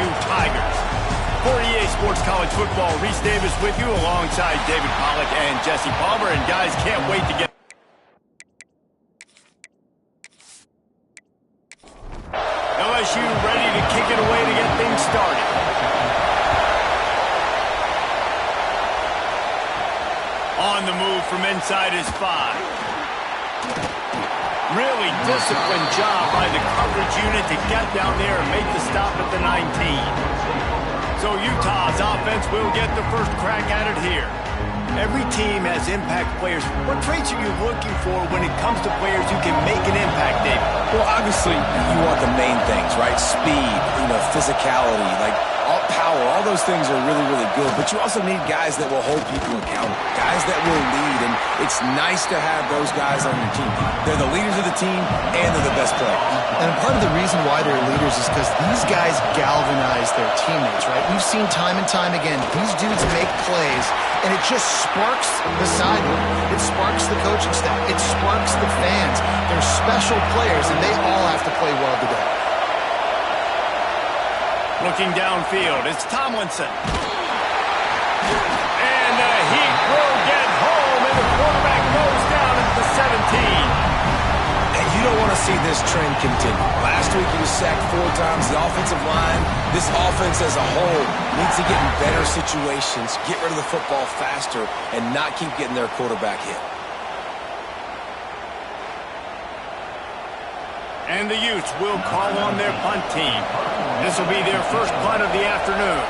LSU Tigers. For EA Sports College Football, Reese Davis with you alongside David Pollack and Jesse Palmer. And guys, can't wait to get LSU ready to kick it away to get things started. On the move from inside his 5. Really disciplined job by the coverage unit to get down there and make the stop at the 19. So Utah's offense will get the first crack at it here. Every team has impact players. What traits are you looking for when it comes to players who can make an impact, David? Well, obviously, you want the main things, right? Speed, physicality, all power. All those things are really, really good. But you also need guys that will hold people accountable, guys that will lead. And it's nice to have those guys on your team. They're the leaders of the team, and they're the best players. And part of the reason why they're leaders is because these guys galvanize their teammates, right? We've seen time and time again, these dudes make plays, and it just sparks the sideline. It sparks the coaching staff. It sparks the fans. They're special players, and they all have to play well today. Looking downfield, it's Tomlinson. And the Heat will get home, and the quarterback goes down at the 17. And you don't want to see this trend continue. Last week he was sacked 4 times. The offensive line, this offense as a whole, needs to get in better situations, get rid of the football faster, and not keep getting their quarterback hit. And the Utes will call on their punt team. This will be their first punt of the afternoon.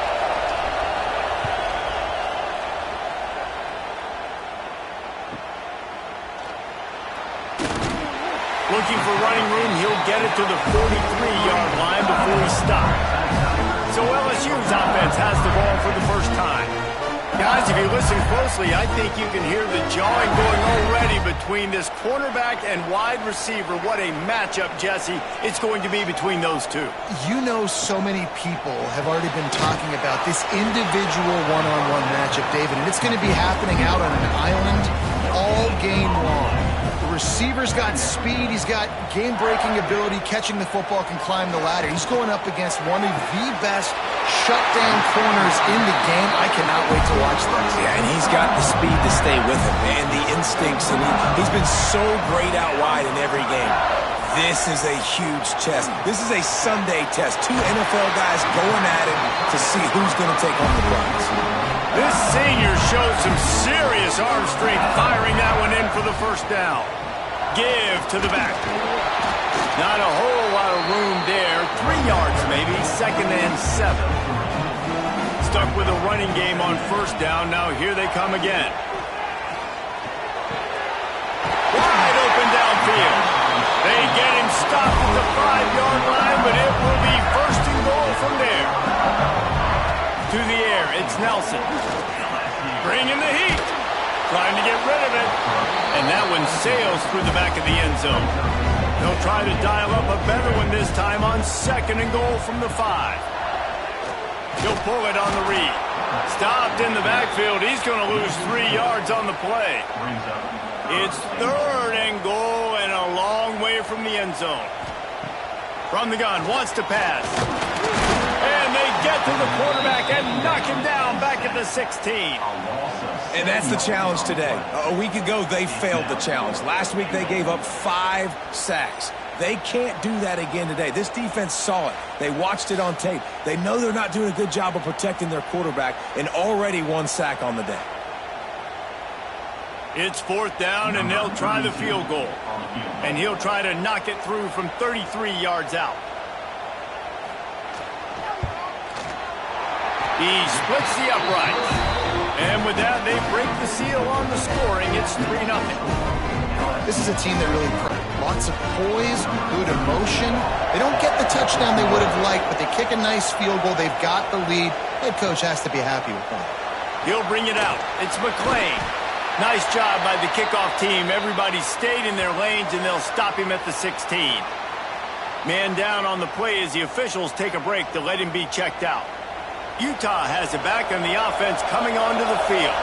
Looking for running room, he'll get it to the 43-yard line before he stops. So LSU's offense has the ball for the first time. Guys, if you listen closely, I think you can hear the jawing going already between this cornerback and wide receiver. What a matchup, Jesse, it's going to be between those two. So many people have already been talking about this individual one-on-one matchup, David, and it's going to be happening out on an island all game long. The receiver's got speed, he's got game-breaking ability, catching the football, can climb the ladder. He's going up against one of the best shutdown corners in the game. I cannot wait to watch this. Yeah, and he's got the speed to stay with him, and the instincts, and he's been so great out wide in every game. This is a huge test. This is a Sunday test. 2 NFL guys going at it to see who's going to take home the prize. This senior showed some serious arm strength, firing that one in for the first down. Give to the back. Not a whole lot of room there. 3 yards maybe, 2nd and 7. Stuck with a running game on first down. Now here they come again. Wide open downfield. They get him stopped at the 5-yard line, but it will be 1st and goal from there. To the air, it's Nelson. Bringing the heat. Trying to get rid of it. And that one sails through the back of the end zone. They'll try to dial up a better one this time on 2nd and goal from the 5. He'll pull it on the read. Stopped in the backfield. He's going to lose 3 yards on the play. It's 3rd and goal and a long way from the end zone. From the gun, wants to pass. And they get to the quarterback and knock him down back at the 16. And that's the challenge today. A week ago, they failed the challenge. Last week, they gave up 5 sacks. They can't do that again today. This defense saw it. They watched it on tape. They know they're not doing a good job of protecting their quarterback, and already 1 sack on the day. It's 4th down, and they'll try the field goal. And he'll try to knock it through from 33 yards out. He splits the uprights. And with that, they break the seal on the scoring. It's 3-0. This is a team that really lots of poise, good emotion. They don't get the touchdown they would have liked, but they kick a nice field goal. They've got the lead. Head coach has to be happy with that. He'll bring it out. It's McClain. Nice job by the kickoff team. Everybody stayed in their lanes, and they'll stop him at the 16. Man down on the play as the officials take a break to let him be checked out. Utah has it back, and the offense coming onto the field.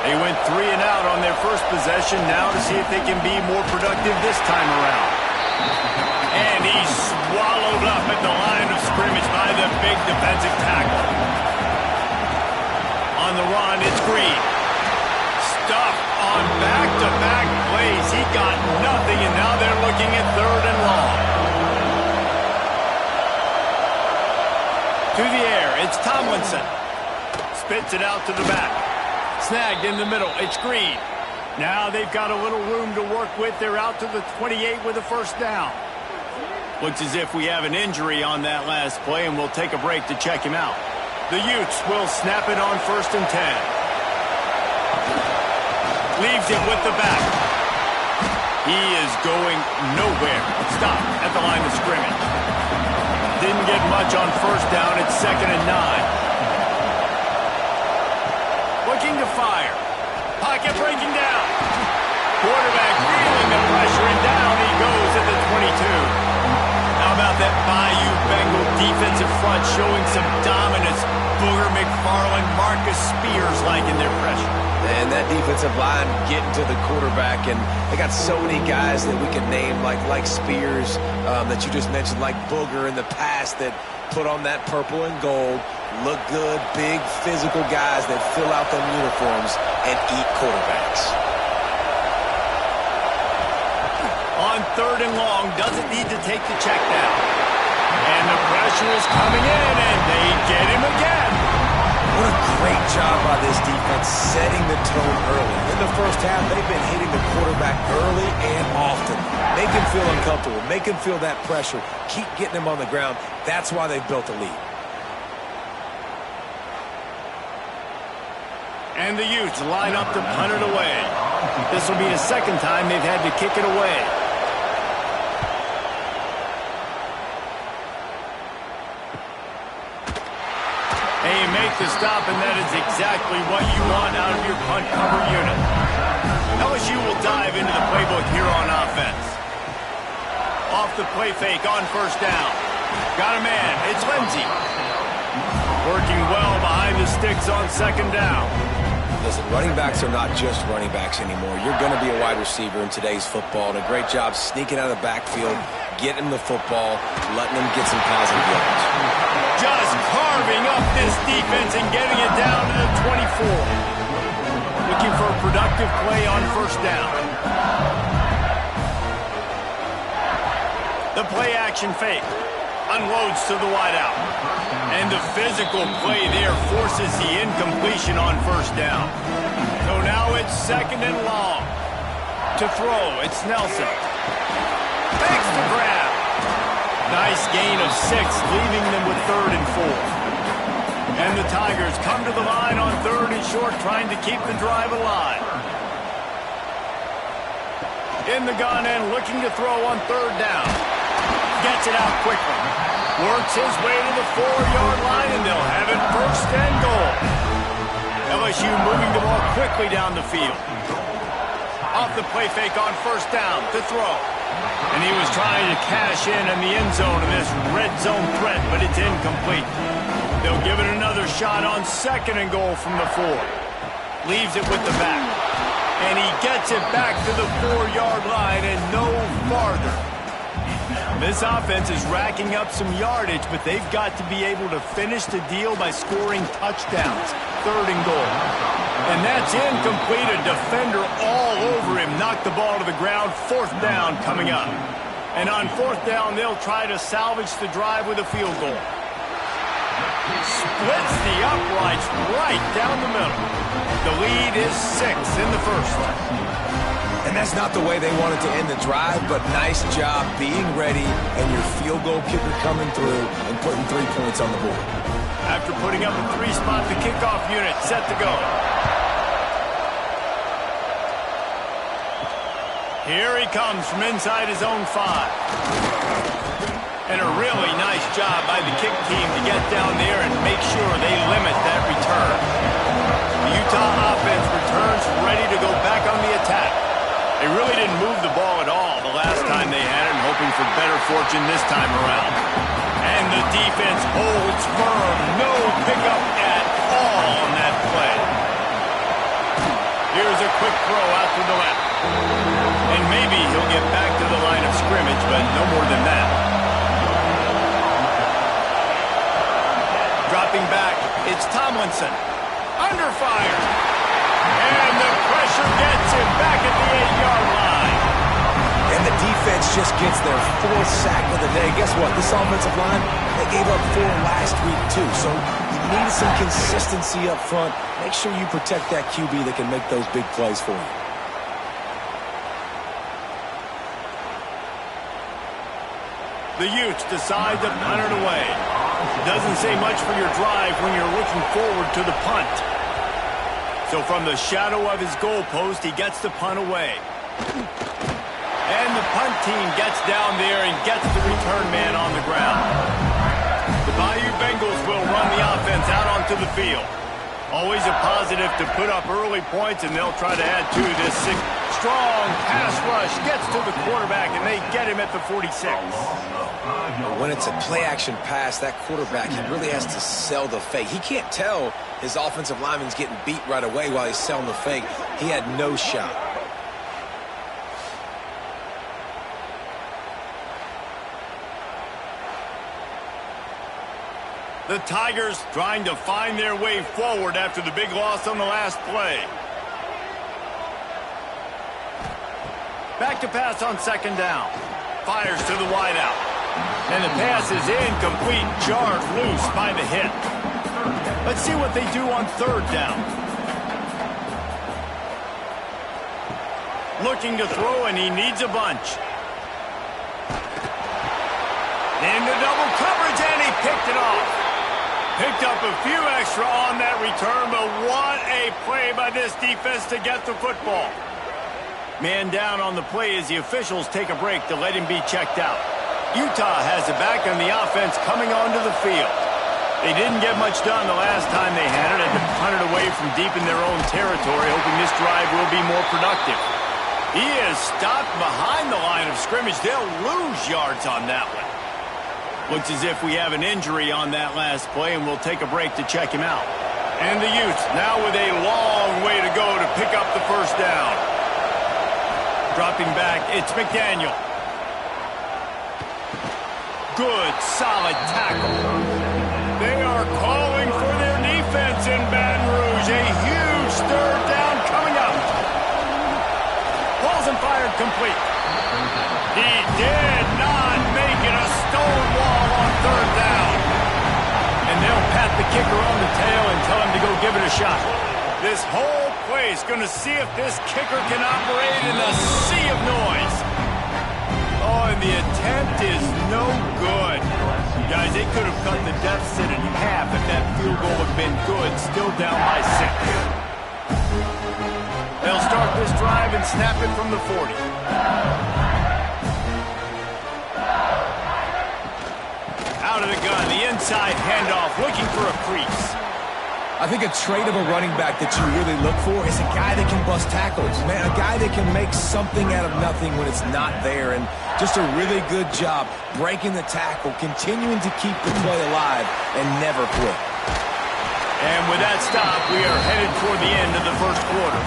They went 3 and out on their first possession, now to see if they can be more productive this time around. And he's swallowed up at the line of scrimmage by the big defensive tackle. On the run, it's Green. Stuffed on back-to-back plays. He got nothing, and now they're looking at 3rd and long. To the air, it's Tomlinson. Spits it out to the back. Snagged in the middle, it's Green. Now they've got a little room to work with. They're out to the 28 with a first down. Looks as if we have an injury on that last play, and we'll take a break to check him out. The Utes will snap it on 1st and 10. Leaves it with the back. He is going nowhere. Stop at the line of scrimmage. Didn't get much on first down. It's 2nd and 9. Looking to fire. Pocket breaking down. Quarterback feeling the pressure, and down he goes at the 22. How about that Bayou Bengal defensive front showing some dominance? Booger McFarland, Marcus Spears liking their pressure. And that defensive line getting to the quarterback, and they got so many guys that we can name, like Spears, that you just mentioned, like Booger in the past, that put on that purple and gold, look good, big physical guys that fill out them uniforms and eat quarterbacks. On 3rd and long, doesn't need to take the check down. And the pressure is coming in, and they get him again. What a great job by this defense setting the tone early. In the first half, they've been hitting the quarterback early and often. Make him feel uncomfortable. Make him feel that pressure. Keep getting him on the ground. That's why they've built a lead. And the Utes line up to punt it away. This will be the 2nd time they've had to kick it away. They make the stop, and that is exactly what you want out of your punt cover unit. LSU will dive into the playbook here on offense. Off the play fake on 1st down. Got a man. It's Lindsey. Working well behind the sticks on 2nd down. Listen, running backs are not just running backs anymore. You're going to be a wide receiver in today's football, and a great job sneaking out of the backfield, getting him the football, letting him get some positive yards. Just carving up this defense and getting it down to the 24. Looking for a productive play on 1st down. The play action fake. Unloads to the wideout. And the physical play there forces the incompletion on 1st down. So now it's 2nd and long. To throw, it's Nelson. Makes the grab. Nice gain of 6, leaving them with 3rd and 4. And the Tigers come to the line on 3rd and short, trying to keep the drive alive. In the gun and looking to throw on 3rd down. Gets it out quickly. Works his way to the 4-yard line, and they'll have it 1st and goal. LSU moving the ball quickly down the field. Off the play fake on 1st down to throw. And he was trying to cash in the end zone in this red zone threat, but it's incomplete. They'll give it another shot on 2nd and goal from the 4. Leaves it with the back. And he gets it back to the 4-yard line and no farther. This offense is racking up some yardage, but they've got to be able to finish the deal by scoring touchdowns. 3rd and goal. And that's incomplete. A defender all over him. Knocked the ball to the ground. 4th down coming up. And on 4th down, they'll try to salvage the drive with a field goal. Splits the uprights right down the middle. The lead is 6 in the 1st. And that's not the way they wanted to end the drive, but nice job being ready and your field goal kicker coming through and putting 3 points on the board. After putting up a 3-spot, the kickoff unit set to go. Here he comes from inside his own 5. And a really nice job by the kick team to get down there and make sure they limit that return. The Utah offense returns ready to go back on the attack. They really didn't move the ball at all the last time they had it, hoping for better fortune this time around. And the defense holds firm. No pickup at all on that play. Here's a quick throw out to the left. And maybe he'll get back to the line of scrimmage, but no more than that. Dropping back, it's Tomlinson. Under fire. And the pressure gets him back at the 8-yard line. And the defense just gets their 4th sack of the day. Guess what? This offensive line, they gave up 4 last week too. So you need some consistency up front. Make sure you protect that QB that can make those big plays for you. The Utes decide to punt it away. Doesn't say much for your drive when you're looking forward to the punt. So from the shadow of his goalpost, he gets the punt away. And the punt team gets down there and gets the return man on the ground. The Bayou Bengals will run the offense out onto the field. Always a positive to put up early points, and they'll try to add to this. Strong pass rush gets to the quarterback, and they get him at the 46. When it's a play-action pass, that quarterback, he really has to sell the fake. He can't tell his offensive lineman's getting beat right away while he's selling the fake. He had no shot. The Tigers trying to find their way forward after the big loss on the last play. Back to pass on 2nd down. Fires to the wideout. And the pass is incomplete, jarred loose by the hit. Let's see what they do on 3rd down. Looking to throw, and he needs a bunch. Into double coverage, and he picked it off. Picked up a few extra on that return, but what a play by this defense to get the football. Man down on the play as the officials take a break to let him be checked out. Utah has it back on the offense coming onto the field. They didn't get much done the last time they had it, and to punt it away from deep in their own territory, hoping this drive will be more productive. He is stopped behind the line of scrimmage. They'll lose yards on that one. Looks as if we have an injury on that last play, and we'll take a break to check him out. And the Utes now with a long way to go to pick up the 1st down. Dropping back, it's McDaniel. Good, solid tackle. They are calling for their defense in Baton Rouge. A huge 3rd down coming up. Balls and fired complete. He did not make it. A stone wall on 3rd down. And they'll pat the kicker on the tail and tell him to go give it a shot. This whole play is going to see if this kicker can operate in a sea of noise. Oh, and the attempt is no good. Guys, they could have cut the deficit in half if that field goal had been good. Still down by 6. They'll start this drive and snap it from the 40. Out of the gun, the inside handoff, looking for a crease. I think a trait of a running back that you really look for is a guy that can bust tackles. Man, a guy that can make something out of nothing when it's not there. And just a really good job breaking the tackle, continuing to keep the play alive, and never quit. And with that stop, we are headed toward the end of the 1st quarter.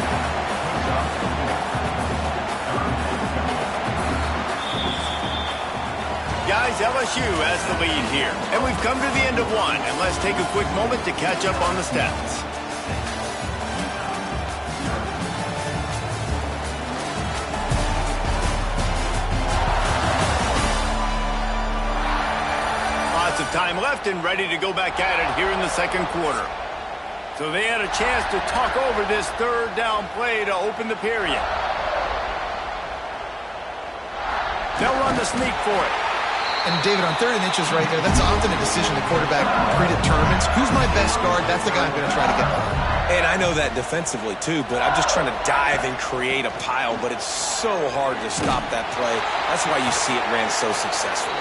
Guys, LSU has the lead here. And we've come to the end of 1. And let's take a quick moment to catch up on the stats. Lots of time left and ready to go back at it here in the 2nd quarter. So they had a chance to talk over this 3rd down play to open the period. They'll run the sneak for it. And David, on 3rd and inches right there, that's often a decision the quarterback predetermines. Who's my best guard? That's the guy I'm going to try to get by. And I know that defensively too, but I'm just trying to dive and create a pile, but it's so hard to stop that play. That's why you see it ran so successfully.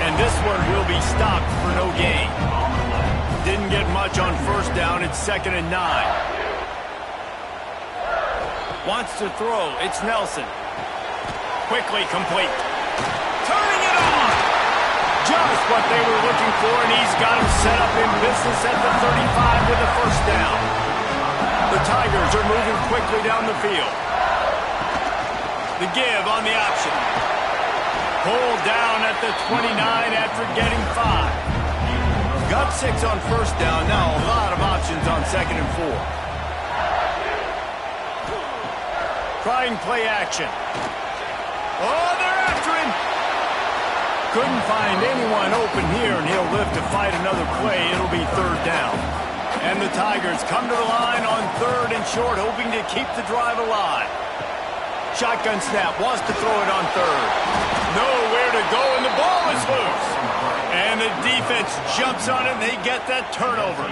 And this one will be stopped for no gain. Didn't get much on 1st down. It's 2nd and 9. Wants to throw. It's Nelson. Quickly complete. Turning it on. Just what they were looking for, and he's got him set up in business at the 35 with the 1st down. The Tigers are moving quickly down the field. The give on the option. Pulled down at the 29 after getting 5. Got 6 on first down. Now a lot of options on 2nd and 4. Trying play action. Oh, they're after him. Couldn't find anyone open here, and he'll live to fight another play. It'll be 3rd down. And the Tigers come to the line on 3rd and short, hoping to keep the drive alive. Shotgun snap, wants to throw it on 3rd. Nowhere to go, and the ball is loose. And the defense jumps on it, and they get that turnover.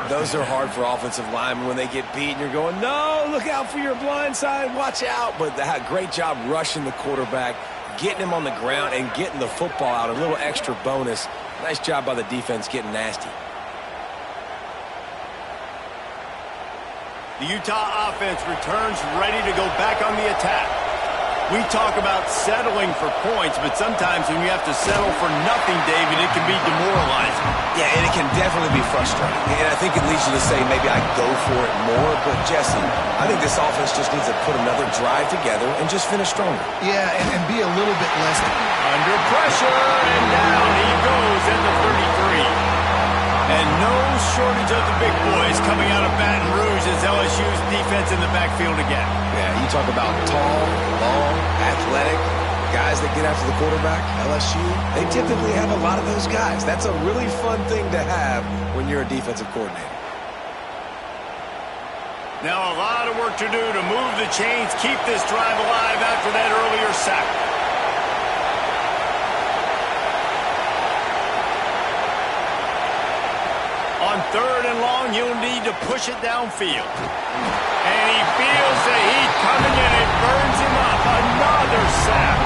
Those are hard for offensive linemen when they get beat, and you're going, no, look out for your blind side, watch out. But great job rushing the quarterback, getting him on the ground, and getting the football out. A little extra bonus. Nice job by the defense getting nasty. The Utah offense returns ready to go back on the attack. We talk about settling for points, but sometimes when you have to settle for nothing, David, it can be demoralizing. Yeah, and it can definitely be frustrating. And I think it leads you to say maybe I go for it more. But, Jesse, I think this offense just needs to put another drive together and just finish stronger. Yeah, and be a little bit less. Under pressure, and down he goes at the 33. And no shortage of the big boys coming out of Baton Rouge as LSU's defense in the backfield again. Yeah, you talk about tall, long, athletic guys that get after the quarterback, LSU, they typically have a lot of those guys. That's a really fun thing to have when you're a defensive coordinator. Now a lot of work to do to move the chains, keep this drive alive after that earlier sack. On 3rd and long, you'll need to push it downfield. And he feels the heat coming in. It burns him up. Another sack.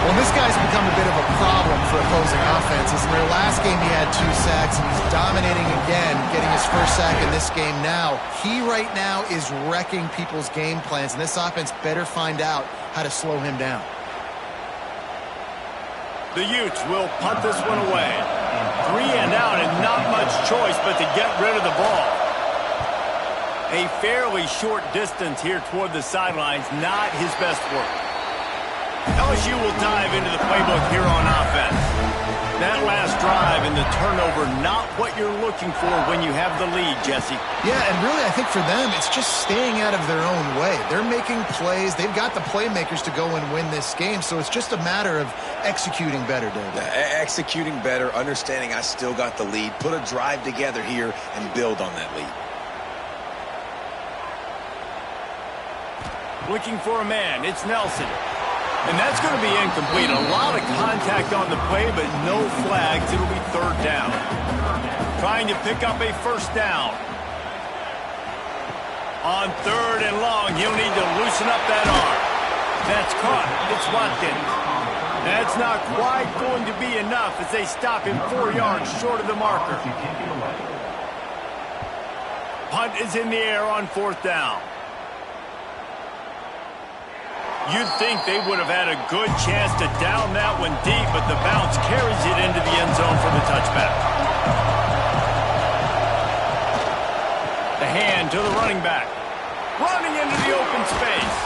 Well, this guy's become a bit of a problem for opposing offenses. In their last game, he had 2 sacks, and he's dominating again, getting his first sack in this game now. He right now is wrecking people's game plans, and this offense better find out how to slow him down. The Utes will punt this one away. 3 and out, and not much choice but to get rid of the ball. A fairly short distance here toward the sidelines, not his best work. LSU will dive into the playbook here on offense. That last drive and the turnover, not what you're looking for when you have the lead, Jesse. Yeah, and really I think for them, it's just staying out of their own way. They're making plays. They've got the playmakers to go and win this game, so it's just a matter of executing better, David. Executing better, understanding I still got the lead, put a drive together here and build on that lead. Looking for a man, it's Nelson. And that's going to be incomplete. A lot of contact on the play, but no flags. It'll be 3rd down. Trying to pick up a 1st down. On 3rd and long, he'll need to loosen up that arm. That's caught. It's Watkins. That's not quite going to be enough as they stop him 4 yards short of the marker. Punt is in the air on 4th down. You'd think they would have had a good chance to down that one deep, but the bounce carries it into the end zone for the touchback. The hand to the running back. Running into the open space.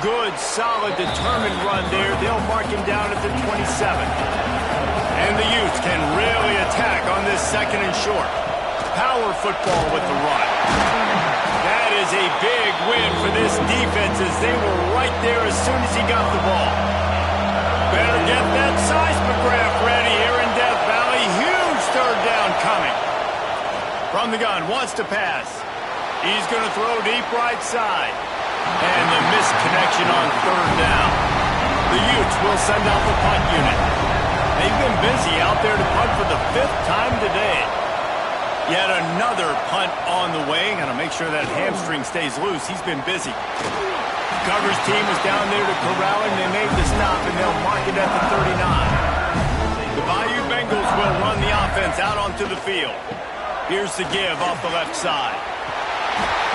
Good, solid, determined run there. They'll mark him down at the 27. And the Utes can really attack on this 2nd and short. Power football with the run. That is a big win for this defense as they were right there as soon as he got the ball. Better get that seismograph ready here in Death Valley. Huge 3rd down coming. From the gun, wants to pass. He's going to throw deep right side. And the missed connection on 3rd down. The Utes will send out the punt unit. They've been busy out there to punt for the 5th time today. Yet another punt on the way. Got to make sure that hamstring stays loose. He's been busy. Coverage team was down there to corral him. They made the stop, and they'll mark it at the 39. The Bayou Bengals will run the offense out onto the field. Here's the give off the left side.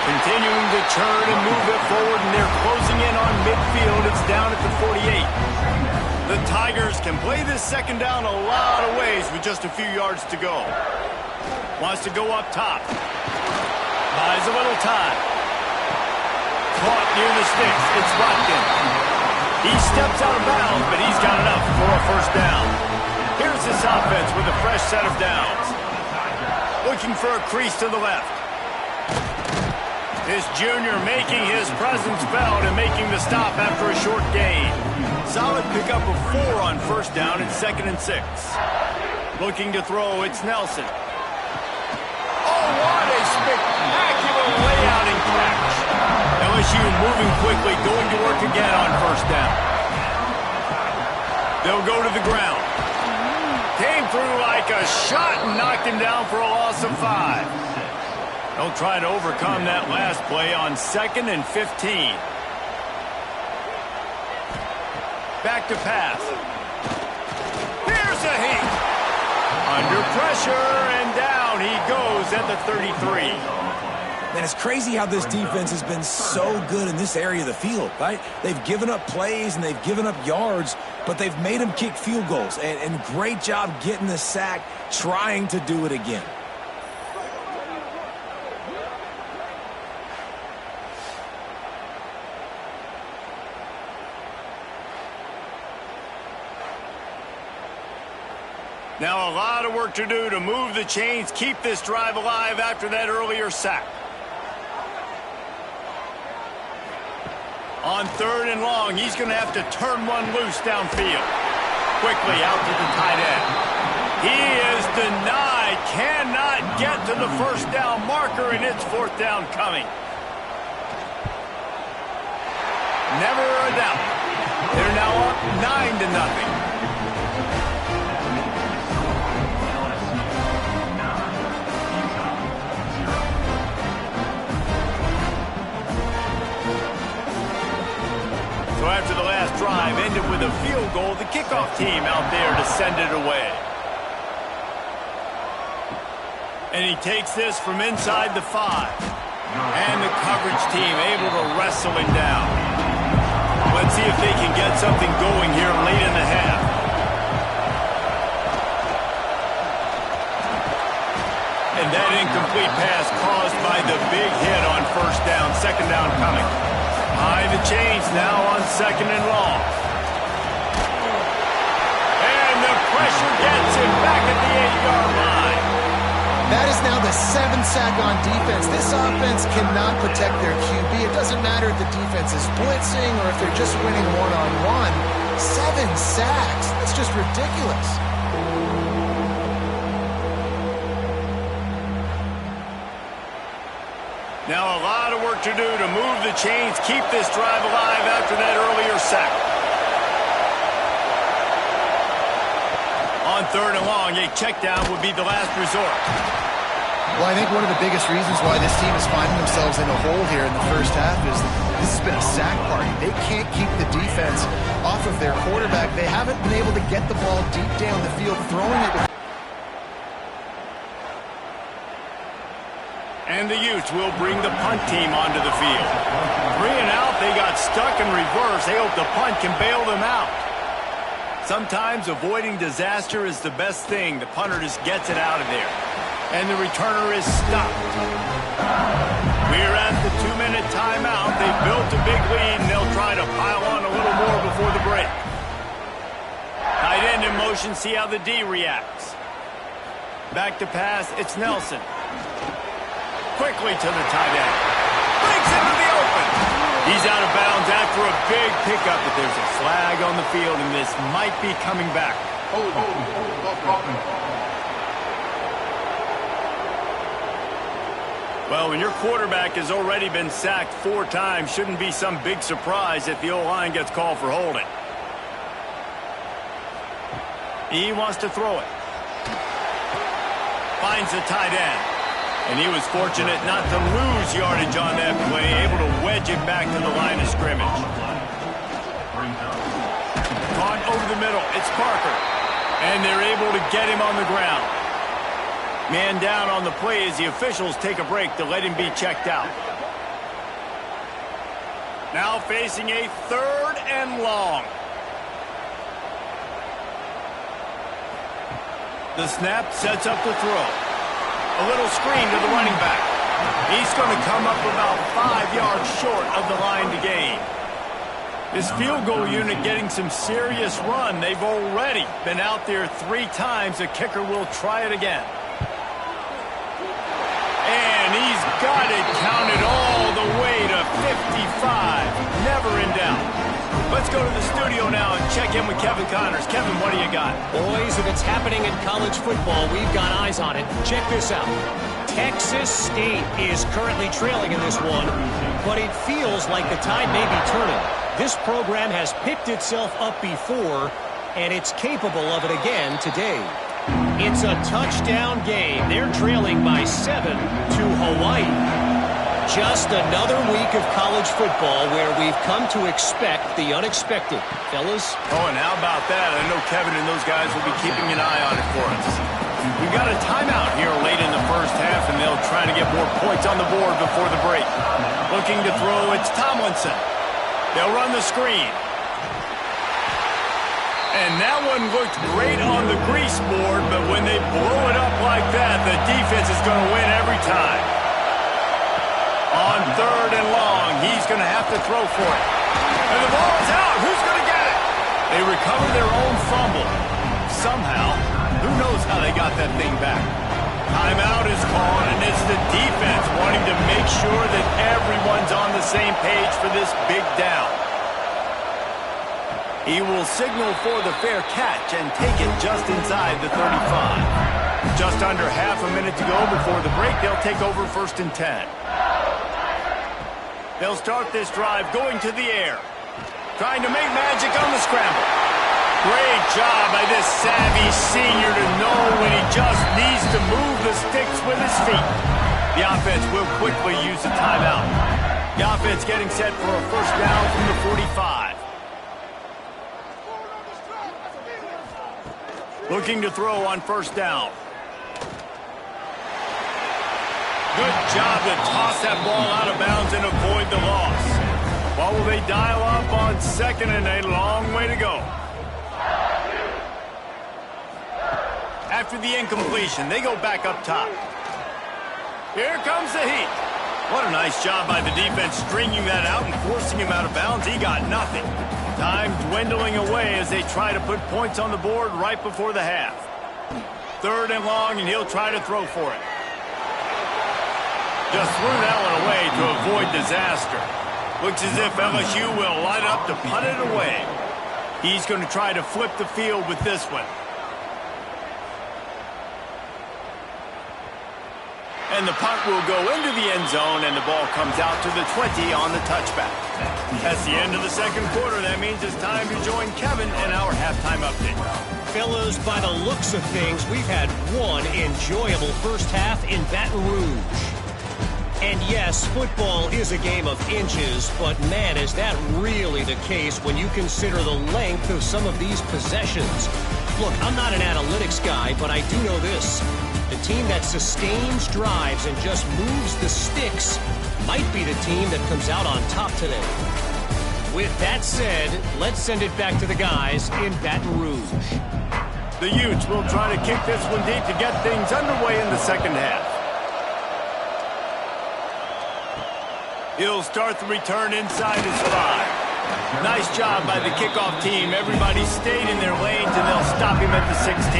Continuing to turn and move it forward, and they're closing in on midfield. It's down at the 48. The Tigers can play this 2nd down a lot of ways with just a few yards to go. Wants to go up top. Buys a little time. Caught near the sticks. It's Watkins. He steps out of bounds, but he's got enough for a 1st down. Here's this offense with a fresh set of downs. Looking for a crease to the left. This junior making his presence felt and making the stop after a short gain. Solid pickup of 4 on first down and 2nd and 6. Looking to throw, it's Nelson. Oh, what a spectacular layout and catch. LSU moving quickly, going to work again on first down. They'll go to the ground. Came through like a shot and knocked him down for a loss of 5. They'll try to overcome that last play on 2nd and 15. Back to pass. Here's a heat. Under pressure, and down he goes at the 33. And it's crazy how this defense has been so good in this area of the field, right? They've given up plays and they've given up yards, but they've made them kick field goals. And great job getting the sack, trying to do it again. Now a lot of work to do to move the chains, keep this drive alive after that earlier sack. On 3rd and long, he's going to have to turn one loose downfield. Quickly out to the tight end. He is denied, cannot get to the first down marker, and it's 4th down coming. Never a doubt. They're now up 9-0. So after the last drive ended with a field goal, the kickoff team out there to send it away. And he takes this from inside the 5. And the coverage team able to wrestle him down. Let's see if they can get something going here late in the half. And that incomplete pass caused by the big hit on first down, 2nd down coming. High the chains now on 2nd and long. And the pressure gets him back at the 8-yard line. That is now the 7th sack on defense. This offense cannot protect their QB. It doesn't matter if the defense is blitzing or if they're just winning one-on-one. 7 sacks. That's just ridiculous. Now a lot of work to do to move the chains, keep this drive alive after that earlier sack. On 3rd and long, a check down would be the last resort. Well, I think one of the biggest reasons why this team is finding themselves in a hole here in the first half is this has been a sack party. They can't keep the defense off of their quarterback. They haven't been able to get the ball deep down the field, throwing it with. And the Utes will bring the punt team onto the field. 3 and out, they got stuck in reverse. They hope the punt can bail them out. Sometimes avoiding disaster is the best thing. The punter just gets it out of there. And the returner is stopped. We're at the 2-minute timeout. They've built a big lead, and they'll try to pile on a little more before the break. Tight end in motion, see how the D reacts. Back to pass, it's Nelson. Quickly to the tight end. Breaks into the open. He's out of bounds after a big pickup, but there's a flag on the field, and this might be coming back. Well, when your quarterback has already been sacked 4 times, shouldn't be some big surprise if the O-line gets called for holding. He wants to throw it. Finds the tight end. And he was fortunate not to lose yardage on that play, able to wedge it back to the line of scrimmage. Caught over the middle, it's Parker. And they're able to get him on the ground. Man down on the play as the officials take a break to let him be checked out. Now facing a 3rd and long. The snap sets up the throw. A little screen to the running back. He's going to come up about 5 yards short of the line to gain. This field goal unit getting some serious run. They've already been out there 3 times. The kicker will try it again. And he's got it counted all the way to 55. Never in doubt. Let's go to the studio now and check in with Kevin Connors. Kevin, what do you got? Boys, if it's happening in college football, we've got eyes on it. Check this out. Texas State is currently trailing in this one, but it feels like the tide may be turning. This program has picked itself up before, and it's capable of it again today. It's a touchdown game. They're trailing by 7 to Hawaii. Just another week of college football where we've come to expect the unexpected. Fellas? Oh, and how about that? I know Kevin and those guys will be keeping an eye on it for us. We've got a timeout here late in the first half, and they'll try to get more points on the board before the break. Looking to throw, it's Tomlinson. They'll run the screen. And that one looked great on the grease board, but when they blow it up like that, the defense is going to win every time. On 3rd and long, he's going to have to throw for it. And the ball is out. Who's going to get it? They recover their own fumble. Somehow, who knows how they got that thing back. Timeout is called, and it's the defense wanting to make sure that everyone's on the same page for this big down. He will signal for the fair catch and take it just inside the 35. Just under half a minute to go before the break. They'll take over 1st and 10. They'll start this drive going to the air. Trying to make magic on the scramble. Great job by this savvy senior to know when he just needs to move the sticks with his feet. The offense will quickly use the timeout. The offense getting set for a 1st down from the 45. Looking to throw on 1st down. Good job to toss that ball out of bounds and avoid the loss. What will they dial up on 2nd and a long way to go? After the incompletion, they go back up top. Here comes the heat. What a nice job by the defense stringing that out and forcing him out of bounds. He got nothing. Time dwindling away as they try to put points on the board right before the half. 3rd and long, and he'll try to throw for it. Just threw that one away to avoid disaster. Looks as if LSU will line up to punt it away. He's going to try to flip the field with this one. And the punt will go into the end zone, and the ball comes out to the 20 on the touchback. That's the end of the 2nd quarter. That means it's time to join Kevin in our halftime update. Fellas, by the looks of things, we've had one enjoyable first half in Baton Rouge. And yes, football is a game of inches, but man, is that really the case when you consider the length of some of these possessions. Look, I'm not an analytics guy, but I do know this. The team that sustains drives and just moves the sticks might be the team that comes out on top today. With that said, let's send it back to the guys in Baton Rouge. The Utes will try to kick this one deep to get things underway in the 2nd half. He'll start the return inside his 5. Nice job by the kickoff team. Everybody stayed in their lanes, and they'll stop him at the 16.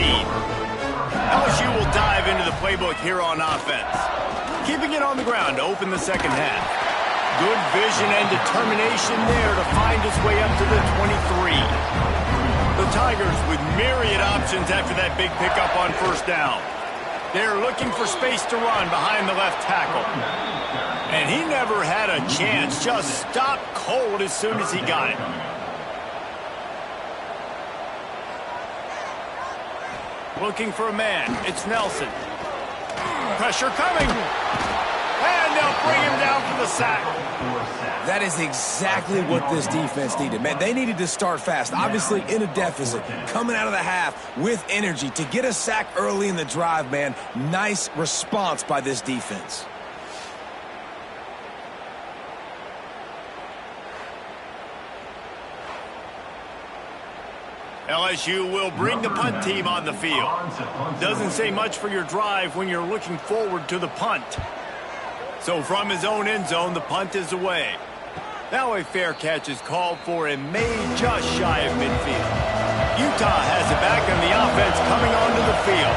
LSU will dive into the playbook here on offense. Keeping it on the ground to open the 2nd half. Good vision and determination there to find his way up to the 23. The Tigers with myriad options after that big pickup on 1st down. They're looking for space to run behind the left tackle. And he never had a chance. Just stopped cold as soon as he got it. Looking for a man. It's Nelson. Pressure coming. And they'll bring him down for the sack. That is exactly what this defense needed. Man, they needed to start fast. Obviously in a deficit. Coming out of the half with energy. To get a sack early in the drive, man. Nice response by this defense. LSU will bring the punt team on the field. Doesn't say much for your drive when you're looking forward to the punt. So from his own end zone, the punt is away. Now a fair catch is called for and made just shy of midfield. Utah has it back and the offense coming onto the field.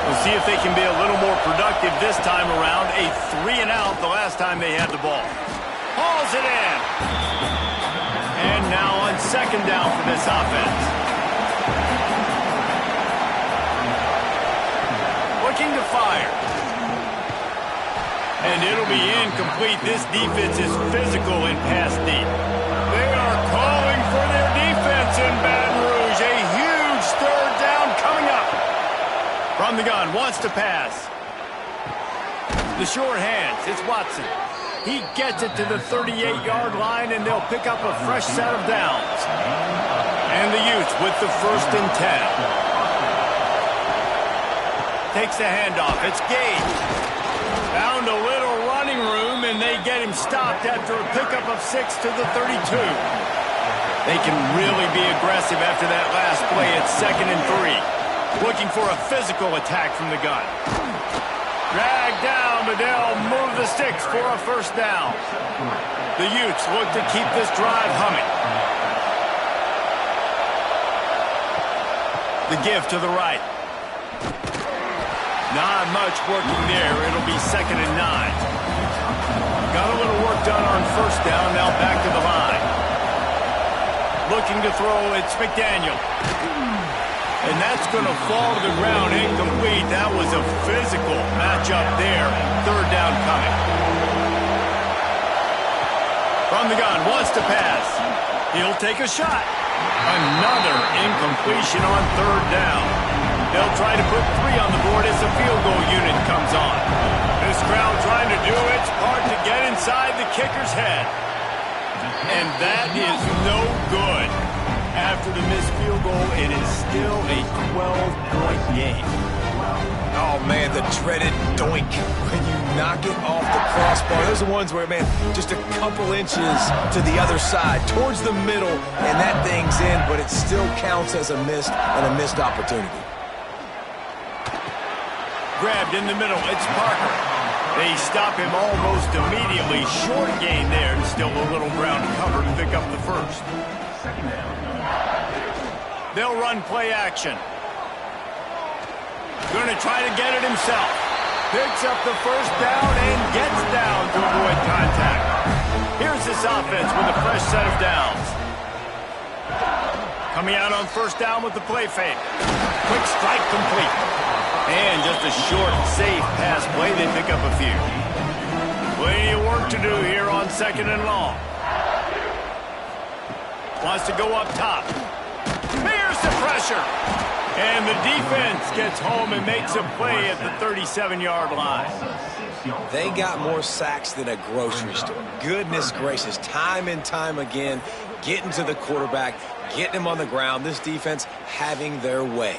We'll see if they can be a little more productive this time around. A 3-and-out the last time they had the ball. Hauls it in. And now on second down for this offense. Looking to fire. And it'll be incomplete. This defense is physical and pass deep. They are calling for their defense in Baton Rouge. A huge third down coming up. From the gun, wants to pass. The short hands, it's Watson. He gets it to the 38-yard line, and they'll pick up a fresh set of downs. And the Utes with the 1st and 10. Takes the handoff. It's Gage. Found a little running room, and they get him stopped after a pickup of 6 to the 32. They can really be aggressive after that last play. It's 2nd and 3. Looking for a physical attack from the gun. Dragged down, but they'll move the sticks for a 1st down. The Utes look to keep this drive humming. The give to the right. Not much working there. It'll be 2nd and 9. Got a little work done on 1st down. Now back to the line. Looking to throw. It's McDaniel. And that's going to fall to the ground incomplete. That was a physical matchup there. 3rd down coming. From the gun. Wants to pass. He'll take a shot. Another incompletion on 3rd down. They'll try to put 3 on the board as the field goal unit comes on. This crowd trying to do its part to get inside the kicker's head. And that is no good. After the missed field goal, it is still a 12-point game. Oh, man, the dreaded doink when you knock it off the crossbar. Those are the ones where, man, just a couple inches to the other side, towards the middle, and that thing's in, but it still counts as a missed opportunity. Grabbed in the middle, it's Parker. They stop him almost immediately. Short gain there, and still a little ground to cover to pick up the 1st. They'll run play action. Going to try to get it himself. Picks up the 1st down and gets down to avoid contact. Here's this offense with a fresh set of downs. Coming out on 1st down with the play fake. Quick strike complete. And just a short, safe pass play. They pick up a few. Plenty of work to do here on 2nd and long. Wants to go up top. Here's the pressure. And the defense gets home and makes a play at the 37-yard line. They got more sacks than a grocery store. Goodness gracious, time and time again, getting to the quarterback, getting him on the ground. This defense having their way.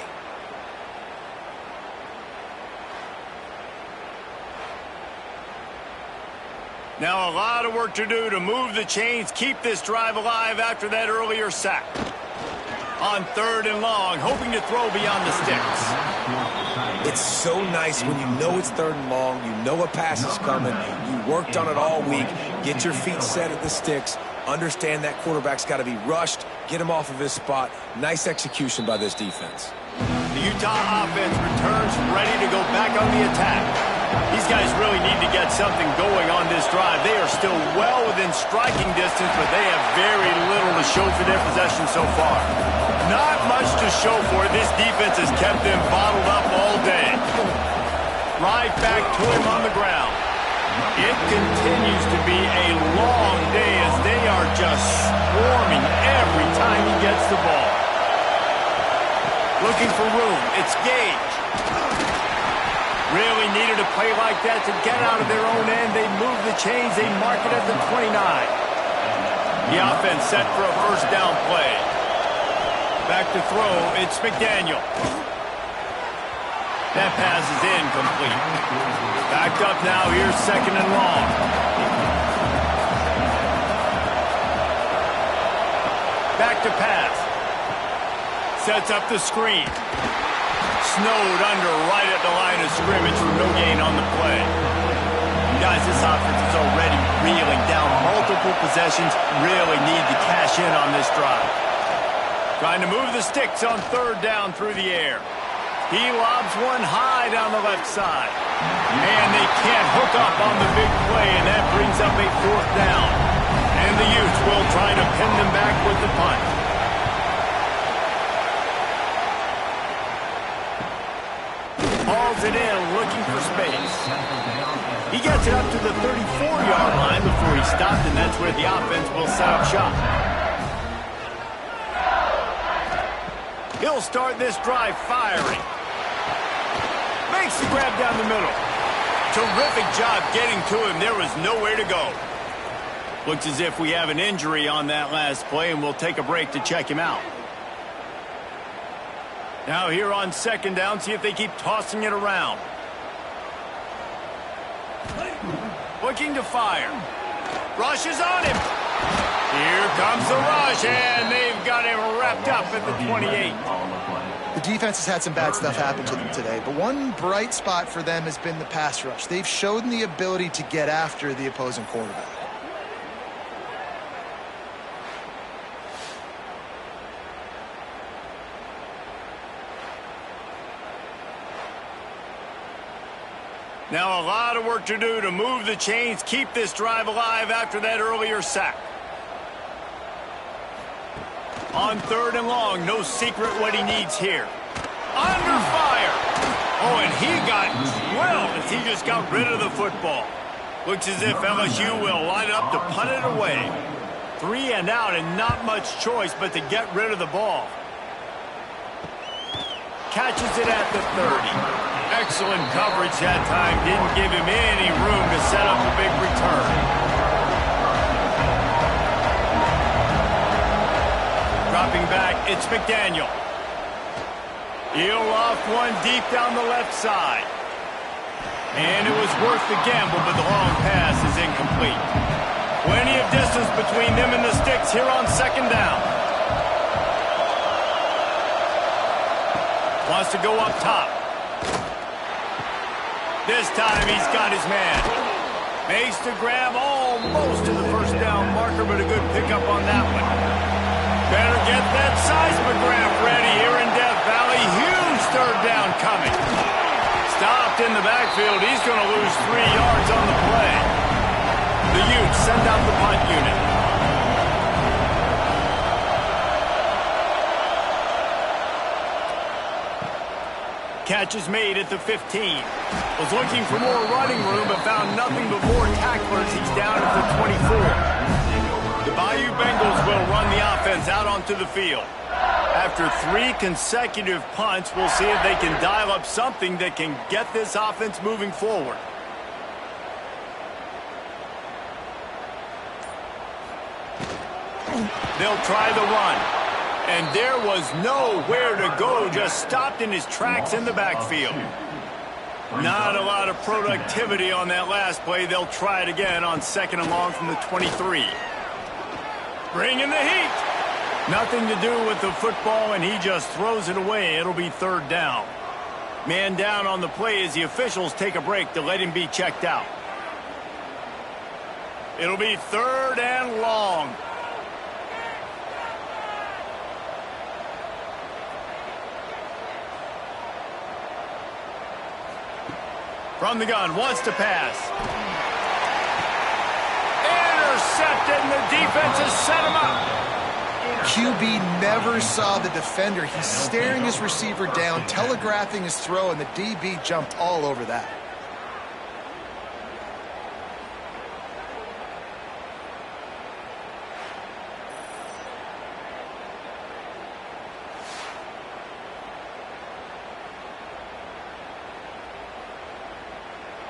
Now a lot of work to do to move the chains, keep this drive alive after that earlier sack. On 3rd and long, hoping to throw beyond the sticks. It's so nice when you know it's 3rd and long, you know a pass is coming, you worked on it all week, get your feet set at the sticks, understand that quarterback's got to be rushed, get him off of his spot. Nice execution by this defense. The Utah offense returns ready to go back on the attack. These guys really need to get something going on this drive. They are still well within striking distance, but they have very little to show for their possession so far. Not much to show for it. This defense has kept them bottled up all day. Right back to him on the ground. It continues to be a long day as they are just swarming every time he gets the ball. Looking for room. It's Gage. Really needed a play like that to get out of their own end. They move the chains. They mark it at the 29. The offense set for a 1st down play. Back to throw. It's McDaniel. That pass is incomplete. Backed up now. Here's 2nd and long. Back to pass. Sets up the screen. Snowed under right at the line of scrimmage for no gain on the play. Guys, this offense is already reeling down multiple field possessions really need to cash in on this drive. Trying to move the sticks on third down through the air. He lobs one high down the left side. And they can't hook up on the big play, and that brings up a fourth down. And the Utes will try to pin them back with the punt. Hauls it in, looking for space. He gets it up to the 34-yard line before he stopped, and that's where the offense will set up shop. He'll start this drive firing. Makes the grab down the middle. Terrific job getting to him. There was nowhere to go. Looks as if we have an injury on that last play, and we'll take a break to check him out. Now here on second down, see if they keep tossing it around. Looking to fire. Rush is on him. Here comes the rush, and they've got him wrapped up at the 28. The defense has had some bad stuff happen to them today, but one bright spot for them has been the pass rush. They've shown the ability to get after the opposing quarterback. Now a lot of work to do to move the chains, keep this drive alive after that earlier sack. On third and long, no secret what he needs here. Under fire. Oh, and he got drilled as he just got rid of the football. Looks as if LSU will line up to punt it away. 3 and out and not much choice but to get rid of the ball. Catches it at the 30. Excellent coverage that time. Didn't give him any room to set up a big return. Dropping back, it's McDaniel. He'll off one deep down the left side. And it was worth the gamble, but the long pass is incomplete. Plenty of distance between them and the sticks here on second down. Wants to go up top. This time he's got his man. Makes the grab almost to the first down marker, but a good pickup on that one. Better get that seismograph ready here in Death Valley. Huge third down coming. Stopped in the backfield. He's going to lose 3 yards on the play. The Utes send out the punt unit. Catch is made at the 15. Was looking for more running room, but found nothing but more tacklers. He's down at the 24. The Bayou Bengals will run the offense out onto the field. After 3 consecutive punts, we'll see if they can dial up something that can get this offense moving forward. They'll try the run. And there was nowhere to go, just stopped in his tracks in the backfield. Not a lot of productivity on that last play. They'll try it again on second and long from the 23. Bringing the heat. Nothing to do with the football, and he just throws it away. It'll be third down. Man down on the play as the officials take a break to let him be checked out. It'll be third and long. From the gun, wants to pass. Intercepted, and the defense has set him up. QB never saw the defender. He's staring his receiver down, telegraphing his throw, and the DB jumped all over that.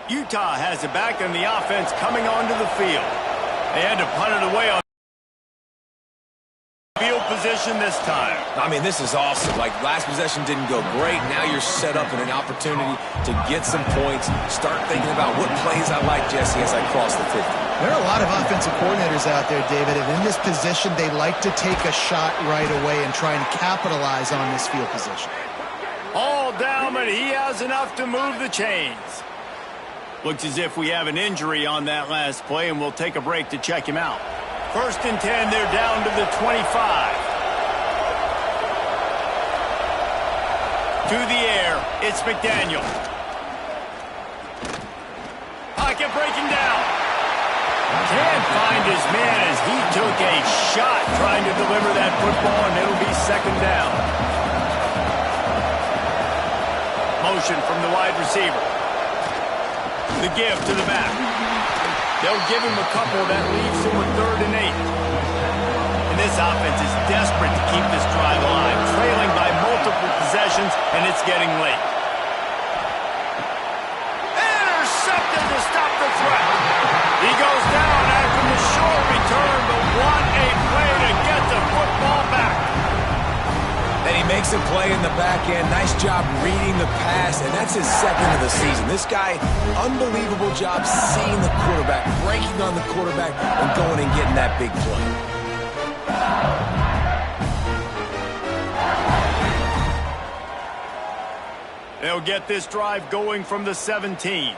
Utah has it back on the offense coming onto the field. They had to punt it away on field position this time. I mean, this is awesome. Like, last possession didn't go great. Now you're set up in an opportunity to get some points. Start thinking about what plays I like, Jesse, as I cross the 50. There are a lot of offensive coordinators out there, David, and in this position, they like to take a shot right away and try and capitalize on this field position. All down, but he has enough to move the chains. Looks as if we have an injury on that last play, and we'll take a break to check him out. First and 10, they're down to the 25. To the air, it's McDaniel. Pocket breaking down. Can't find his man as he took a shot trying to deliver that football, and it'll be second down. Motion from the wide receiver. The give to the back. They'll give him a couple that leaves him with 3rd and 8. And this offense is desperate to keep this drive alive, trailing by multiple possessions, and it's getting late. Intercepted to stop the threat. He goes down after the short return, but what a play to get the football back. And he makes a play in the back end. Nice job reading the pass, and that's his 2nd of the season. This guy, unbelievable job seeing the quarterback, breaking on the quarterback, and going and getting that big play. They'll get this drive going from the 17.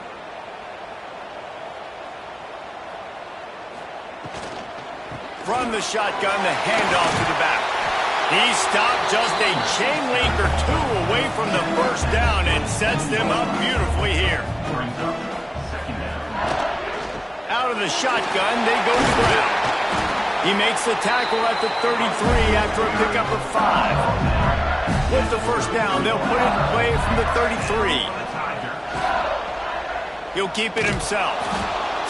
From the shotgun, the handoff to the back. He stopped just a chain link or 2 away from the first down and sets them up beautifully here. Out of the shotgun, they go to the ground. He makes the tackle at the 33 after a pickup of 5. With the first down, they'll put it in play from the 33. He'll keep it himself.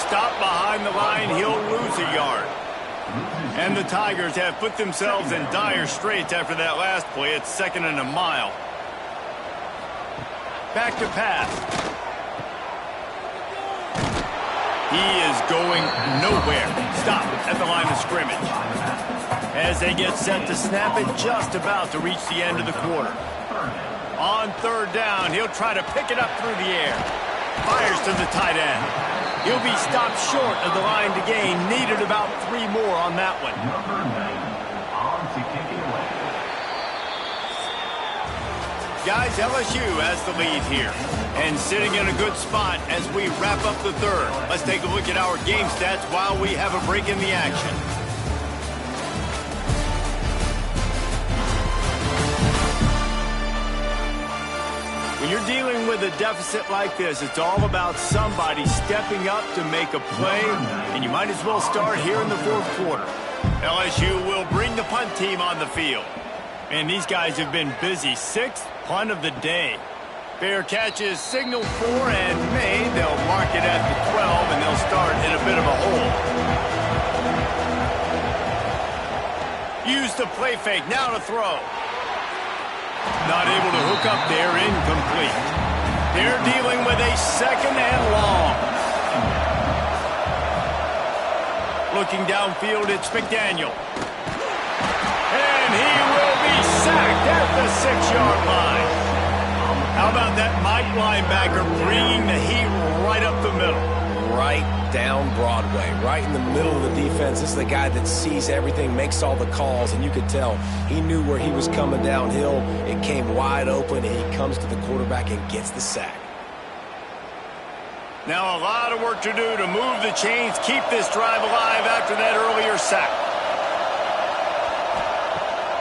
Stop behind the line, he'll lose a yard. And the Tigers have put themselves in dire straits after that last play. It's 2nd and a mile. Back to pass. He is going nowhere. Stop at the line of scrimmage. As they get set to snap it, just about to reach the end of the quarter. On 3rd down, he'll try to pick it up through the air. Fires to the tight end. He'll be stopped short of the line to gain. Needed about 3 more on that one. Guys, LSU has the lead here. And sitting in a good spot as we wrap up the 3rd. Let's take a look at our game stats while we have a break in the action. When you're dealing with a deficit like this, it's all about somebody stepping up to make a play, and you might as well start here in the 4th quarter. LSU will bring the punt team on the field. And these guys have been busy. 6th punt of the day. Fair catch is signaled for and made. They'll mark it at the 12, and they'll start in a bit of a hole. Use the play fake. Now to throw. Not able to hook up there, incomplete. They're dealing with a 2nd and long. Looking downfield, it's McDaniel. And he will be sacked at the 6-yard line. How about that Mike linebacker bringing the heat right up the middle? Right down Broadway, right in the middle of the defense. This is the guy that sees everything, makes all the calls, and you could tell he knew where he was coming downhill. It came wide open, and he comes to the quarterback and gets the sack. Now a lot of work to do to move the chains, keep this drive alive after that earlier sack.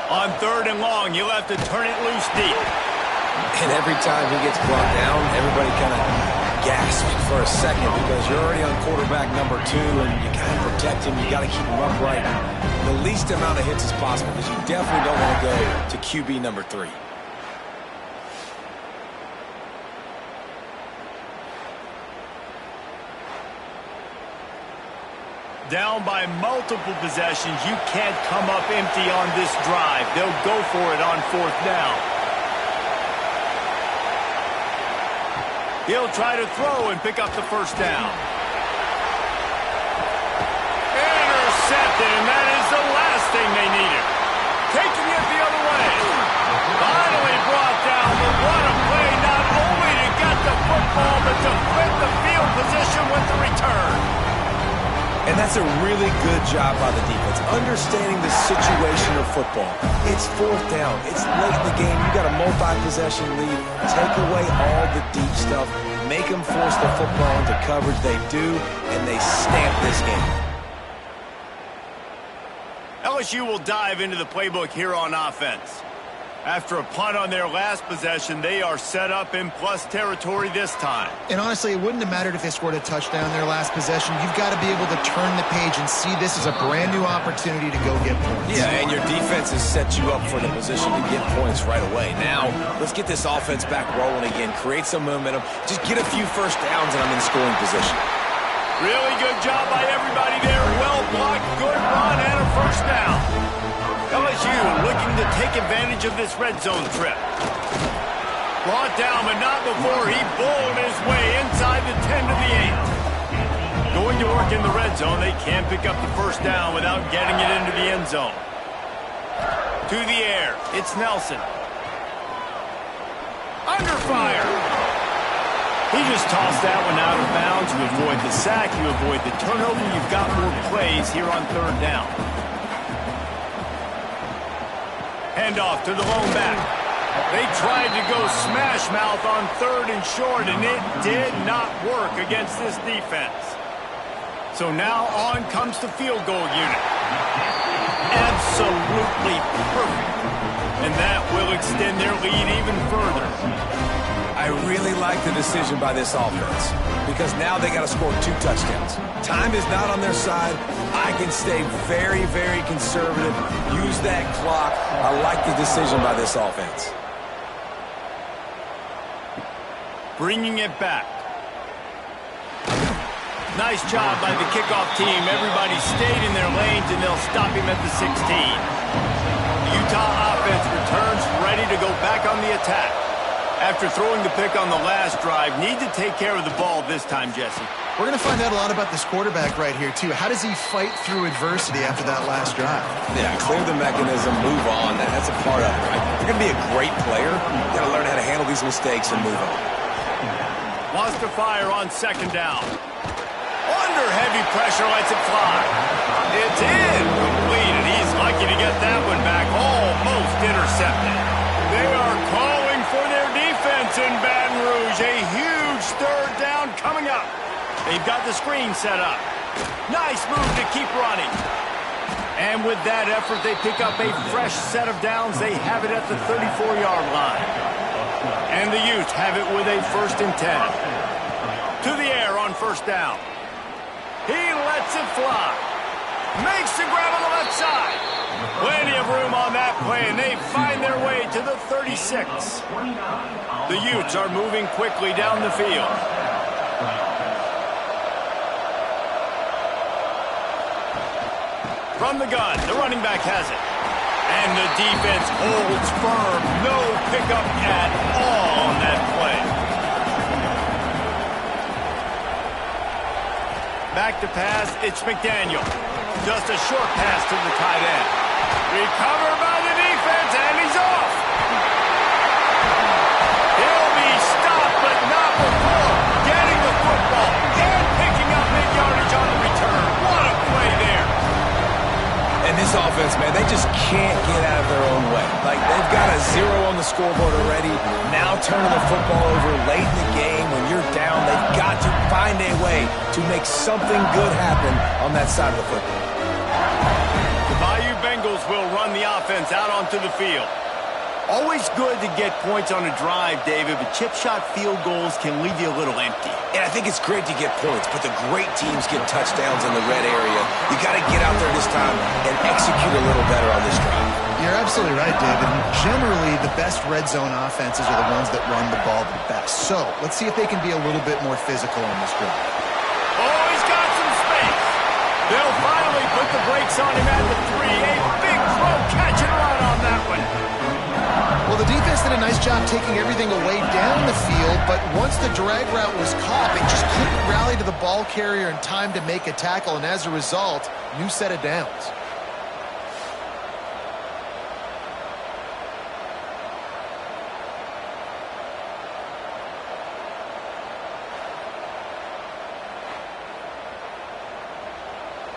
On 3rd and long, you'll have to turn it loose deep. And every time he gets brought down, everybody kind of gasps for a second because you're already on quarterback number 2 and you got to protect him. You got to keep him upright. The least amount of hits as possible because you definitely don't want to go to QB number 3. Down by multiple possessions, you can't come up empty on this drive. They'll go for it on 4th down. He'll try to throw and pick up the first down. Intercepted, and that is the last thing they needed. Taking it the other way. Finally brought down, but what a play, not only to get the football, but to flip the field position with the return. And that's a really good job by the defense, understanding the situation of football. It's 4th down. It's late in the game. You got a multi-possession lead. Take away all the deep stuff. Make them force the football into coverage. They do, and they stamp this game. LSU will dive into the playbook here on offense. After a punt on their last possession, they are set up in plus territory this time. And honestly, it wouldn't have mattered if they scored a touchdown their last possession. You've got to be able to turn the page and see this as a brand new opportunity to go get points. Yeah, and your defense has set you up for the position to get points right away. Now, let's get this offense back rolling again, create some momentum, just get a few first downs, and I'm in scoring position. Really good job by everybody there. Well blocked, good run, and a first down. LSU looking to take advantage of this red zone trip. Brought down, but not before he bowled his way inside the 10 to the 8. Going to work in the red zone, they can't pick up the first down without getting it into the end zone. To the air, it's Nelson. Under fire. He just tossed that one out of bounds. You avoid the sack, you avoid the turnover. You've got more plays here on third down. Handoff to the lone back. They tried to go smash mouth on third and short, and it did not work against this defense. So now on comes the field goal unit. Absolutely perfect. And that will extend their lead even further. I really like the decision by this offense because now they got to score 2 touchdowns. Time is not on their side. I can stay very, very conservative, use that clock. I like the decision by this offense. Bringing it back. Nice job by the kickoff team. Everybody stayed in their lanes, and they'll stop him at the 16. The Utah offense returns ready to go back on the attack. After throwing the pick on the last drive, need to take care of the ball this time, Jesse. We're going to find out a lot about this quarterback right here, too. How does he fight through adversity after that last drive? Yeah, clear the mechanism, move on. That's a part of it, right? If you're going to be a great player, you got to learn how to handle these mistakes and move on. Wants to fire on second down. Under heavy pressure, lets it fly. It's incomplete, and he's lucky to get that one back. Almost intercepted. They are calling for their defense in Baton Rouge. A huge third down coming up. They've got the screen set up. Nice move to keep running. And with that effort, they pick up a fresh set of downs. They have it at the 34-yard line. And the Utes have it with a 1st and 10. To the air on first down. He lets it fly. Makes the grab on the left side. Plenty of room on that play, and they find their way to the 36. The Utes are moving quickly down the field. From the gun, the running back has it. And the defense holds firm. No pickup at all on that play. Back to pass, it's McDaniel. Just a short pass to the tight end. Recovered by the defense, and he's off. He'll be stopped, but not before getting the football and picking up big yardage on the return. What a play there. And this offense, man, they just can't get out of their own way. Like, they've got a 0 on the scoreboard already. Now turning the football over late in the game when you're down. They've got to find a way to make something good happen on that side of the football. The Bayou Bengals will run the offense out onto the field. Always good to get points on a drive, David, but chip shot field goals can leave you a little empty. And I think it's great to get points, but the great teams get touchdowns in the red area. You got to get out there this time and execute a little better on this drive. You're absolutely right, David. Generally, the best red zone offenses are the ones that run the ball the best. So let's see if they can be a little bit more physical on this drive. Oh, he's got some space. They'll finally put the brakes on him at the 3. A big throw, catch and run on that one. Well, the defense did a nice job taking everything away down the field, but once the drag route was caught, they just couldn't rally to the ball carrier in time to make a tackle, and as a result, new set of downs.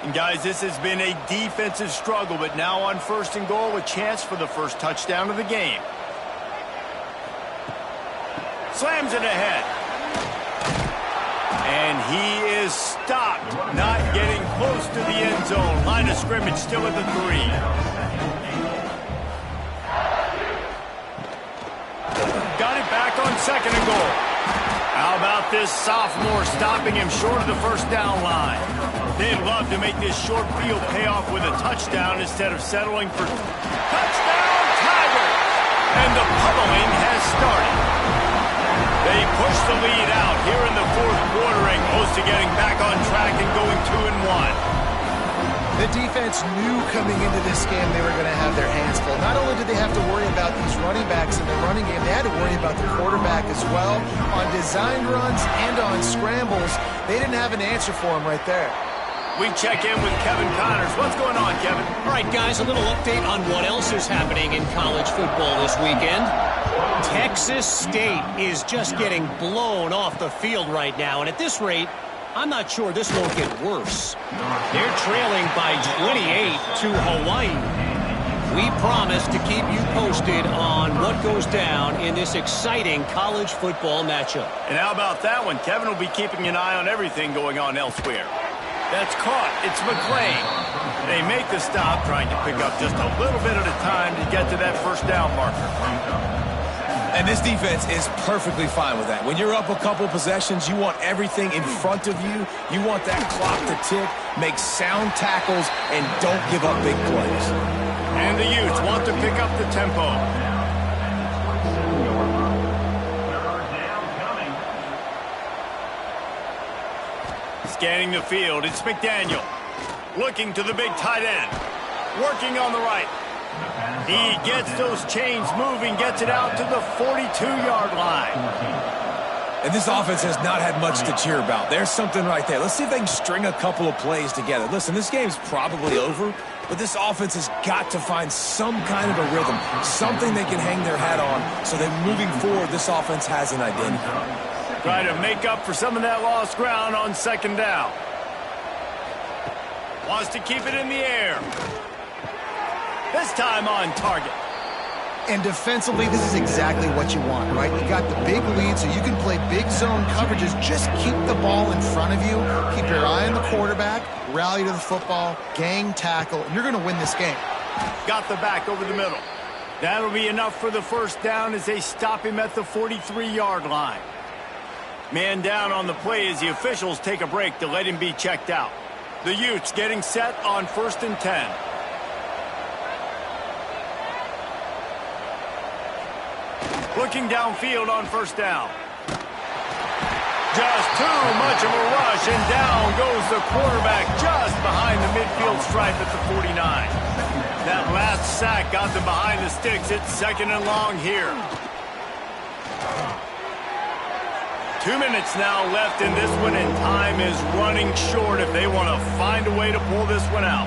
And guys, this has been a defensive struggle, but now on 1st and goal, a chance for the first touchdown of the game. Slams it ahead. And he is stopped. Not getting close to the end zone. Line of scrimmage still at the 3. Got it back on 2nd and goal. How about this sophomore stopping him short of the first down line? They'd love to make this short field pay off with a touchdown instead of settling for touchdown Tigers. And the pummeling has started. They push the lead out here in the 4th quarter and close to getting back on track and going 2-1. The defense knew coming into this game they were going to have their hands full. Not only did they have to worry about these running backs in the running game, they had to worry about the quarterback as well. On designed runs and on scrambles, they didn't have an answer for him right there. We check in with Kevin Connors. What's going on, Kevin? All right, guys, a little update on what else is happening in college football this weekend. Texas State is just getting blown off the field right now, and at this rate, I'm not sure this won't get worse. They're trailing by 28 to Hawaii. We promise to keep you posted on what goes down in this exciting college football matchup. And how about that one? Kevin will be keeping an eye on everything going on elsewhere. That's caught. It's McClain. They make the stop, trying to pick up just a little bit at a time to get to that first down marker. And this defense is perfectly fine with that. When you're up a couple possessions, you want everything in front of you. You want that clock to tick, make sound tackles, and don't give up big plays. And the Utes want to pick up the tempo. Scanning the field, it's McDaniel. Looking to the big tight end. Working on the right. He gets those chains moving, gets it out to the 42-yard line. And this offense has not had much to cheer about. There's something right there. Let's see if they can string a couple of plays together. Listen, this game's probably over, but this offense has got to find some kind of a rhythm, something they can hang their hat on, so that moving forward, this offense has an identity. Try to make up for some of that lost ground on 2nd down. Wants to keep it in the air. This time on target. And defensively, this is exactly what you want, right? You got the big lead, so you can play big zone coverages. Just keep the ball in front of you. Keep your eye on the quarterback. Rally to the football. Gang tackle. And you're going to win this game. Got the back over the middle. That'll be enough for the first down as they stop him at the 43-yard line. Man down on the play as the officials take a break to let him be checked out. The Utes getting set on 1st and 10. Looking downfield on 1st down. Just too much of a rush, and down goes the quarterback just behind the midfield stripe at the 49. That last sack got them behind the sticks. It's 2nd and long here. 2 minutes now left in this one, and time is running short if they want to find a way to pull this one out.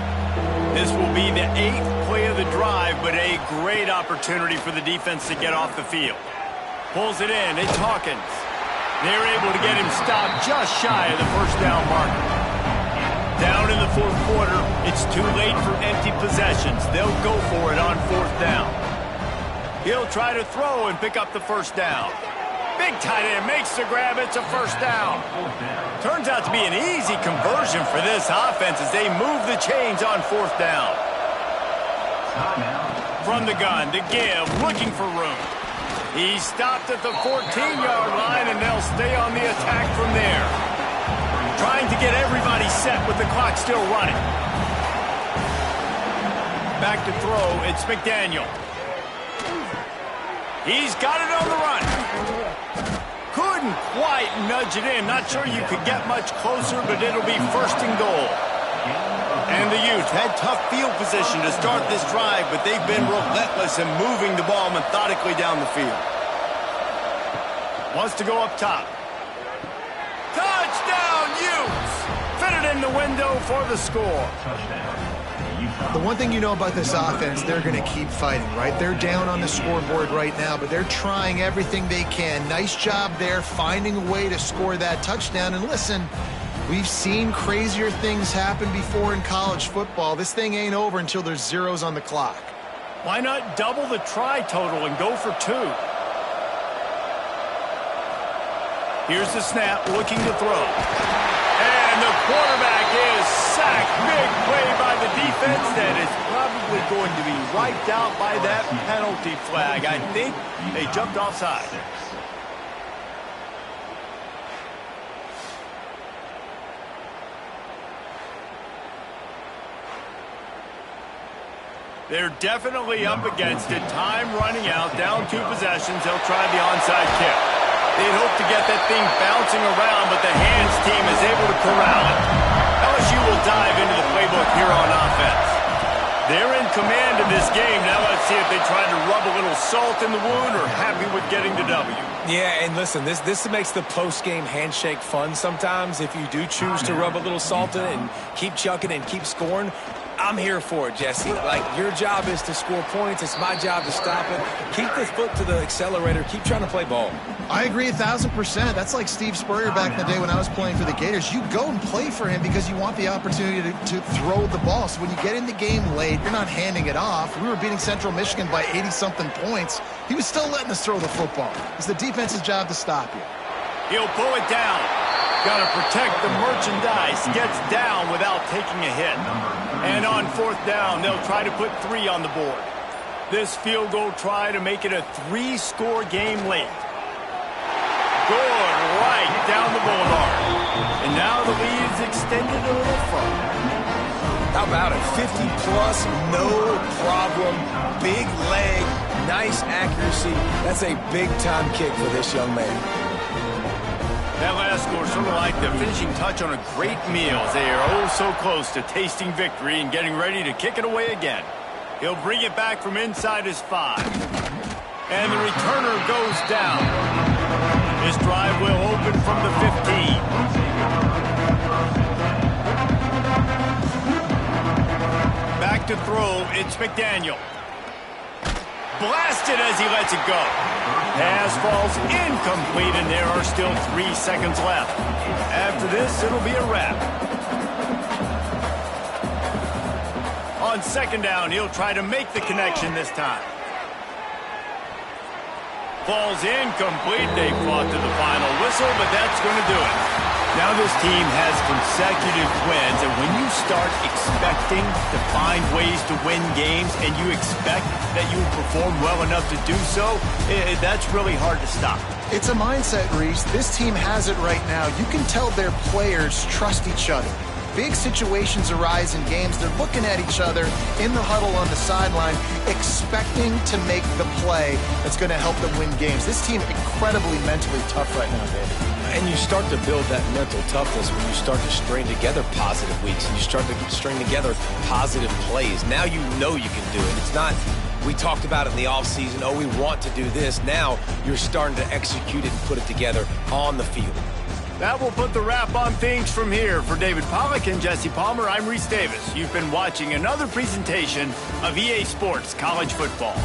This will be the 8th play of the drive, but a great opportunity for the defense to get off the field. Pulls it in. It's Hawkins. They're able to get him stopped just shy of the first down marker. Down in the 4th quarter, it's too late for empty possessions. They'll go for it on 4th down. He'll try to throw and pick up the first down. Big tight end makes the grab. It's a first down. Turns out to be an easy conversion for this offense as they move the chains on 4th down. From the gun to give, looking for room. He stopped at the 14-yard line, and they'll stay on the attack from there. Trying to get everybody set with the clock still running. Back to throw, it's McDaniel. He's got it on the run. Couldn't quite nudge it in. Not sure you could get much closer, but it'll be 1st and goal. And the Utes had tough field position to start this drive, but they've been relentless in moving the ball methodically down the field. Wants to go up top. Touchdown, Utes! Fit it in the window for the score. The one thing you know about this offense, they're going to keep fighting, right? They're down on the scoreboard right now, but they're trying everything they can. Nice job there, finding a way to score that touchdown. And listen, we've seen crazier things happen before in college football. This thing ain't over until there's zeros on the clock. Why not double the try total and go for 2? Here's the snap, looking to throw. And the Quarterback is sacked. Big play by the defense that is probably going to be wiped out by that penalty flag. I think they jumped offside. They're definitely up against it. Time running out. Down 2 possessions. They'll try the onside kick. They'd hope to get that thing bouncing around, but the hands team is able to corral it. LSU will dive into the playbook here on offense. They're in command of this game. Now let's see if they try to rub a little salt in the wound or happy with getting the W. Yeah, and listen, this makes the post-game handshake fun sometimes. If you do choose to rub a little salt in it and keep chucking and keep scoring, I'm here for it, Jesse. Like, your job is to score points. It's my job to stop it. Keep the foot to the accelerator. Keep trying to play ball. I agree 1,000%. That's like Steve Spurrier back in the day when I was playing for the Gators. You go and play for him because you want the opportunity to throw the ball. So when you get in the game late, you're not handing it off. We were beating Central Michigan by 80-something points. He was still letting us throw the football. It's the defense's job to stop you. He'll pull it down. Got to protect the merchandise. Gets down without taking a hit. And on 4th down, they'll try to put 3 on the board. This field goal try to make it a 3-score game late. Good right down the boulevard. And now the lead is extended a little further. How about it? 50-plus, no problem. Big leg, nice accuracy. That's a big-time kick for this young man. That last score sort of like the finishing touch on a great meal. They are oh so close to tasting victory and getting ready to kick it away again. He'll bring it back from inside his 5. And the returner goes down. This drive will open from the 15. Back to throw, it's McDaniel. Blasted as he lets it go. Pass falls incomplete, and there are still 3 seconds left. After this, it'll be a wrap. On 2nd down, he'll try to make the connection this time. Falls incomplete. They fought to the final whistle, but that's going to do it. Now this team has consecutive wins, and when you start expecting to find ways to win games and you expect that you will perform well enough to do so, that's really hard to stop. It's a mindset, Reese. This team has it right now. You can tell their players trust each other. Big situations arise in games. They're looking at each other in the huddle on the sideline, expecting to make the play that's going to help them win games. This team incredibly mentally tough right now, David. And you start to build that mental toughness when you start to string together positive weeks and you start to string together positive plays. Now you know you can do it. It's not, we talked about it in the offseason, oh, we want to do this. Now you're starting to execute it and put it together on the field. That will put the wrap on things from here. For David Pollack and Jesse Palmer, I'm Reese Davis. You've been watching another presentation of EA Sports College Football.